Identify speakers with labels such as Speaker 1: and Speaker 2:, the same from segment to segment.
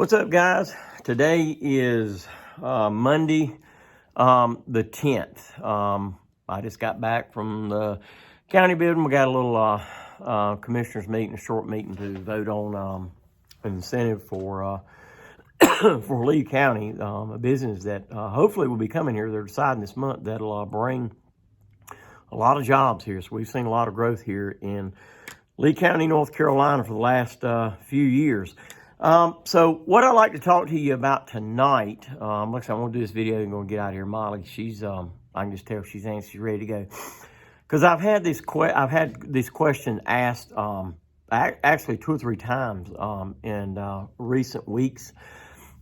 Speaker 1: What's up, guys? Today is Monday, the 10th. I just got back from the county building. We got a little commissioners meeting, a short meeting to vote on an incentive for for Lee County, a business that hopefully will be coming here. They're deciding this month that'll bring a lot of jobs here. So we've seen a lot of growth here in Lee County, North Carolina for the last few years. So what I'd like to talk to you about tonight, like I said, I'm going to do this video and going to get out of here. Molly, she's, I can just tell she's anxious, she's ready to go. Because I've had this question asked, actually 2 or 3 times in recent weeks.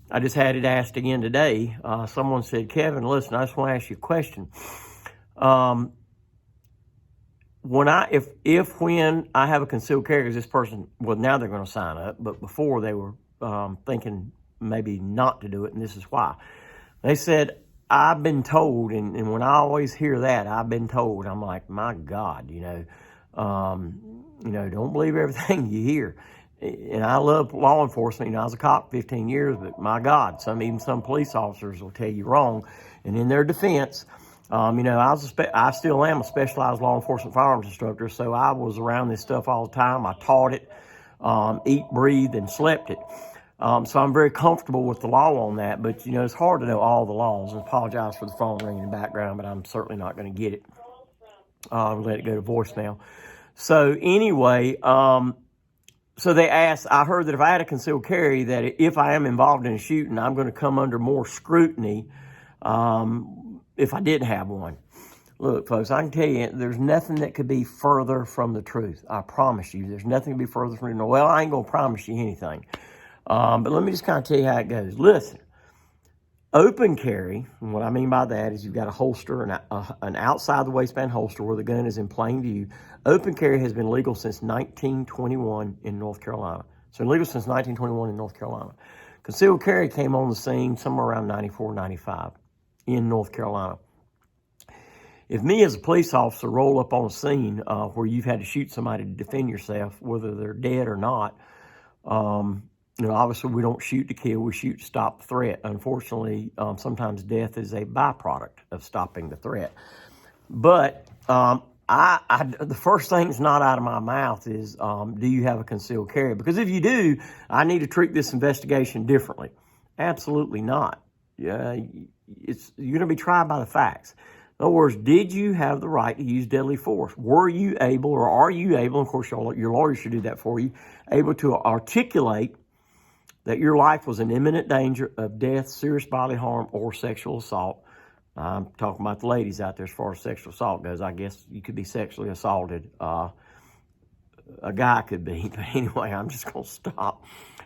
Speaker 1: I just had it asked again today. Someone said, Kevin, listen, I just want to ask you a question. When I have a concealed carry, because this person, well, now they're going to sign up, but before they were thinking maybe not to do it, and this is why. They said, I've been told, and when I always hear that, I've been told, I'm like, my God, don't believe everything you hear. And I love law enforcement. I was a cop 15 years, but my God, even some police officers will tell you wrong. And in their defense, I still am a specialized law enforcement firearms instructor, so I was around this stuff all the time. I taught it, eat, breathed, and slept it. So I'm very comfortable with the law on that, but, it's hard to know all the laws. I apologize for the phone ringing in the background, but I'm certainly not going to get it. Let it go to voicemail. So anyway, so they asked, I heard that if I had a concealed carry, that if I am involved in a shooting, I'm going to come under more scrutiny if I didn't have one. Look, folks, I can tell you, there's nothing that could be further from the truth. I promise you, there's nothing to be further from the truth. Well, I ain't going to promise you anything. But let me just kind of tell you how it goes. Listen, open carry, and what I mean by that is you've got a holster, an outside the waistband holster where the gun is in plain view. Open carry has been legal since 1921 in North Carolina. So legal since 1921 in North Carolina. Concealed carry came on the scene somewhere around 94, 95 in North Carolina. If me as a police officer roll up on a scene where you've had to shoot somebody to defend yourself, whether they're dead or not, obviously we don't shoot to kill, we shoot to stop the threat. Unfortunately, sometimes death is a byproduct of stopping the threat. But the first thing that's not out of my mouth is, do you have a concealed carry? Because if you do, I need to treat this investigation differently. Absolutely not. You're going to be tried by the facts. In other words, did you have the right to use deadly force? Were you able, or are you able, of course your lawyer should do that for you, able to articulate that your life was in imminent danger of death, serious bodily harm, or sexual assault? I'm talking about the ladies out there as far as sexual assault goes. I guess you could be sexually assaulted. A guy could be. But anyway, I'm just going to stop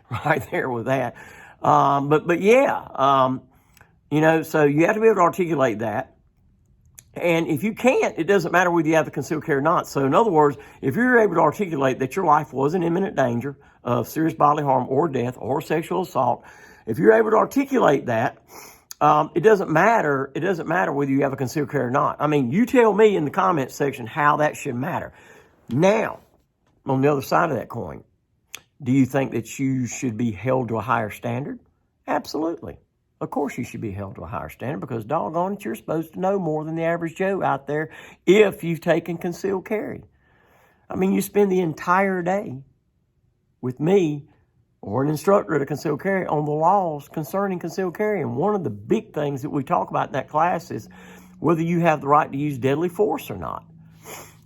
Speaker 1: right there with that. But yeah, so you have to be able to articulate that. And if you can't, it doesn't matter whether you have the concealed carry or not. So in other words, if you're able to articulate that your life was in imminent danger of serious bodily harm or death or sexual assault, if you're able to articulate that, it doesn't matter. It doesn't matter whether you have a concealed carry or not. I mean, you tell me in the comments section how that should matter. Now, on the other side of that coin, do you think that you should be held to a higher standard? Absolutely. Of course you should be held to a higher standard, because doggone it, you're supposed to know more than the average Joe out there if you've taken concealed carry. I mean, you spend the entire day with me or an instructor at a concealed carry on the laws concerning concealed carry. And one of the big things that we talk about in that class is whether you have the right to use deadly force or not.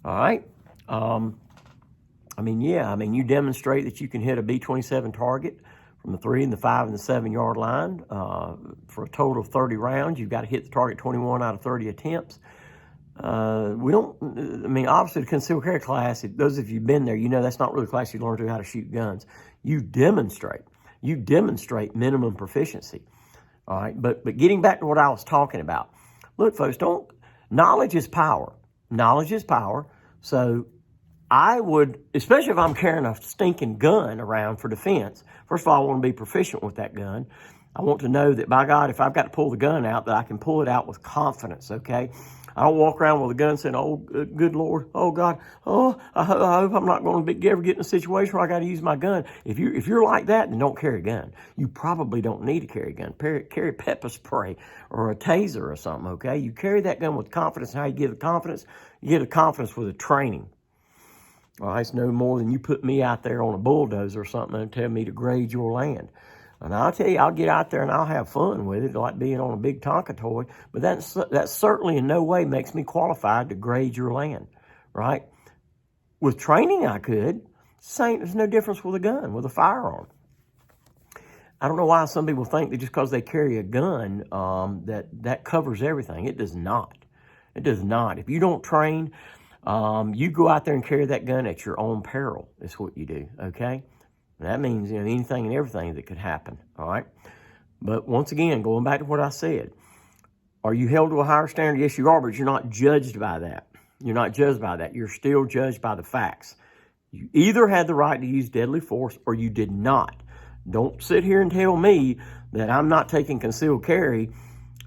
Speaker 1: All right? You demonstrate that you can hit a B-27 target from the 3 and the 5 and the 7 yard line for a total of 30 rounds. You've got to hit the target 21 out of 30 attempts. Obviously the concealed carry class, those of you who've been there, that's not really a class you learn to how to shoot guns. You demonstrate minimum proficiency. All right. But getting back to what I was talking about, look, folks, knowledge is power. Knowledge is power. So I would, especially if I'm carrying a stinking gun around for defense, first of all, I want to be proficient with that gun. I want to know that, by God, if I've got to pull the gun out, that I can pull it out with confidence, okay? I don't walk around with a gun saying, oh, good Lord, oh God, oh, I hope I'm not going to ever get in a situation where I got to use my gun. If you're like that, then don't carry a gun. You probably don't need to carry a gun. Carry pepper spray or a taser or something, okay? You carry that gun with confidence. How you get the confidence? You get the confidence with the training. All right, it's no more than you put me out there on a bulldozer or something and tell me to grade your land. And I'll tell you, I'll get out there and I'll have fun with it, like being on a big Tonka toy. But that certainly in no way makes me qualified to grade your land, right? With training, I could. There's no difference with a gun, with a firearm. I don't know why some people think that just because they carry a gun, that covers everything. It does not. It does not. If you don't train, you go out there and carry that gun at your own peril. That's what you do, okay? And that means anything and everything that could happen, all right? But once again, going back to what I said, are you held to a higher standard? Yes, you are, but you're not judged by that. You're not judged by that. You're still judged by the facts. You either had the right to use deadly force or you did not. Don't sit here and tell me that I'm not taking concealed carry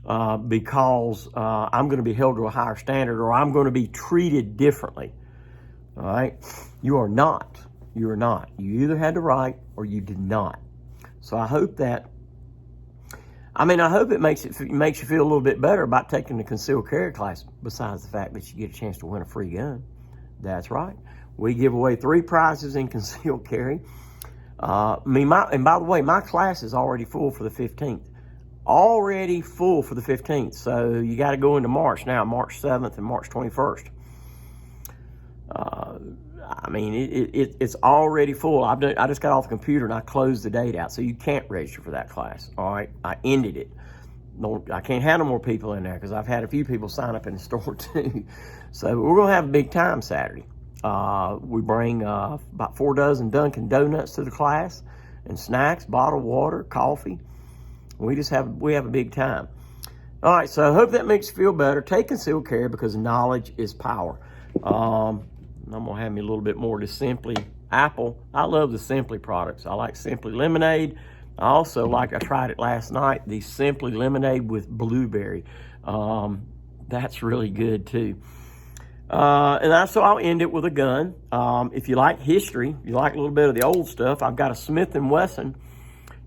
Speaker 1: because I'm going to be held to a higher standard or I'm going to be treated differently. All right? You are not. You are not. You either had the right or you did not. So I hope that, I hope it makes you feel a little bit better about taking the concealed carry class, besides the fact that you get a chance to win a free gun. That's right. We give away 3 prizes in concealed carry. And by the way, my class is already full for the 15th. Already full for the 15th. So you got to go into March now, March 7th and March 21st. It's already full. I just got off the computer and I closed the date out, so you can't register for that class. All right, I ended it. I can't have no more people in there because I've had a few people sign up in the store too. So we're gonna have a big time Saturday. We bring about 4 dozen Dunkin' Donuts to the class and snacks, bottled water, coffee. We have a big time. All right, so I hope that makes you feel better. Take concealed carry because knowledge is power. I'm gonna have me a little bit more to Simply Apple. I love the Simply products. I like Simply Lemonade. I also I tried it last night, the Simply Lemonade with blueberry. That's really good too. So I'll end it with a gun. If you like history, you like a little bit of the old stuff, I've got a Smith & Wesson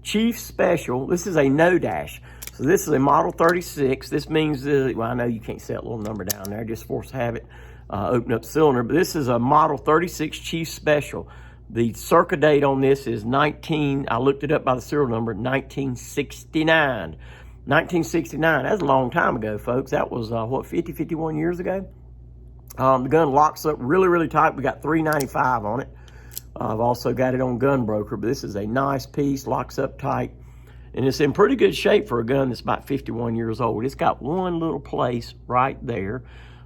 Speaker 1: Chief Special. This is a no dash. So this is a Model 36. This means, well, I know you can't see that little number down there, just force habit. Open up cylinder, but this is a Model 36 Chief Special. The circa date on this is I looked it up by the serial number, 1969. 1969, that's a long time ago, folks. That was, 51 years ago? The gun locks up really, really tight. We got $395 on it. I've also got it on Gun Broker, but this is a nice piece, locks up tight. And it's in pretty good shape for a gun that's about 51 years old. It's got one little place right there.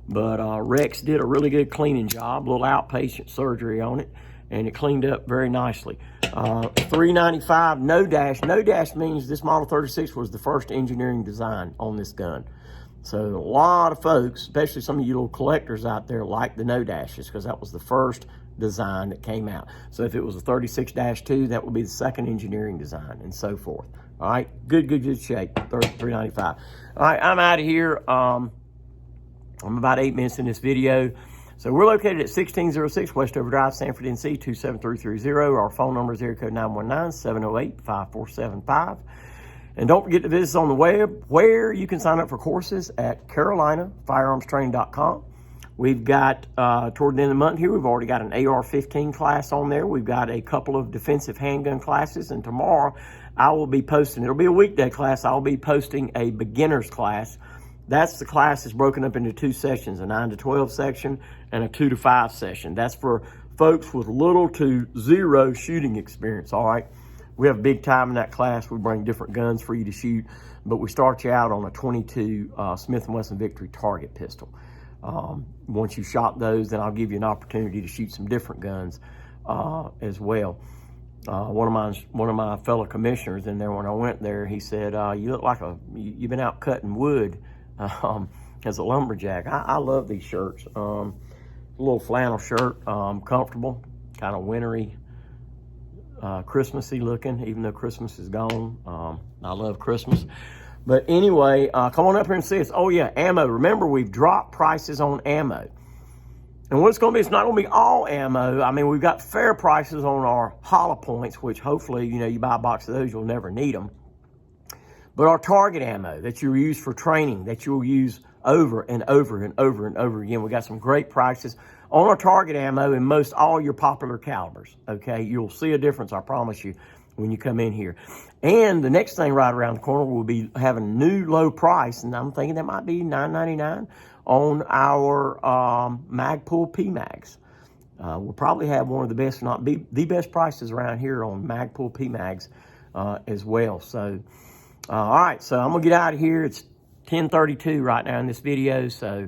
Speaker 1: But Rex did a really good cleaning job, a little outpatient surgery on it, and it cleaned up very nicely. $395, no dash. No dash means this Model 36 was the first engineering design on this gun. So a lot of folks, especially some of you little collectors out there, like the no dashes because that was the first design that came out. So if it was a 36-2, that would be the second engineering design and so forth. All right, good shape, $395. All right, I'm out of here. I'm about 8 minutes in this video. So we're located at 1606 Westover Drive, Sanford, NC, 27330. Our phone number is area code 919-708-5475. And don't forget to visit us on the web where you can sign up for courses at CarolinaFirearmsTraining.com. We've got, toward the end of the month here, we've already got an AR-15 class on there. We've got a couple of defensive handgun classes. And tomorrow I will be posting, it'll be a weekday class, I'll be posting a beginner's class. That's the class that's broken up into 2 sessions, a 9 to 12 section and a 2 to 5 session. That's for folks with little to zero shooting experience, all right? We have a big time in that class. We bring different guns for you to shoot, but we start you out on a 22 Smith & Wesson Victory target pistol. Once you shot those, then I'll give you an opportunity to shoot some different guns as well. One of my fellow commissioners in there, when I went there, he said, you look like you've been out cutting wood as a lumberjack. I love these shirts. A little flannel shirt, comfortable, kind of wintry, Christmassy looking, even though Christmas is gone. I love Christmas. But anyway, come on up here and see us. Oh yeah, ammo. Remember, we've dropped prices on ammo. And what it's going to be, it's not going to be all ammo. I mean, we've got fair prices on our hollow points, which hopefully, you buy a box of those, you'll never need them. But our target ammo that you use for training, that you'll use over and over and over and over again. We got some great prices on our target ammo in most all your popular calibers. Okay, you'll see a difference, I promise you, when you come in here. And the next thing right around the corner will be having a new low price, and I'm thinking that might be $9.99 on our Magpul PMags. We'll probably have one of the best, if not the best prices around here on Magpul PMags as well. So, all right, so I'm gonna get out of here. It's 10:32 right now in this video. So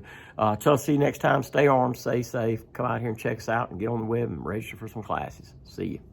Speaker 1: till I see you next time, stay armed, stay safe. Come out here and check us out and get on the web and register for some classes. See you.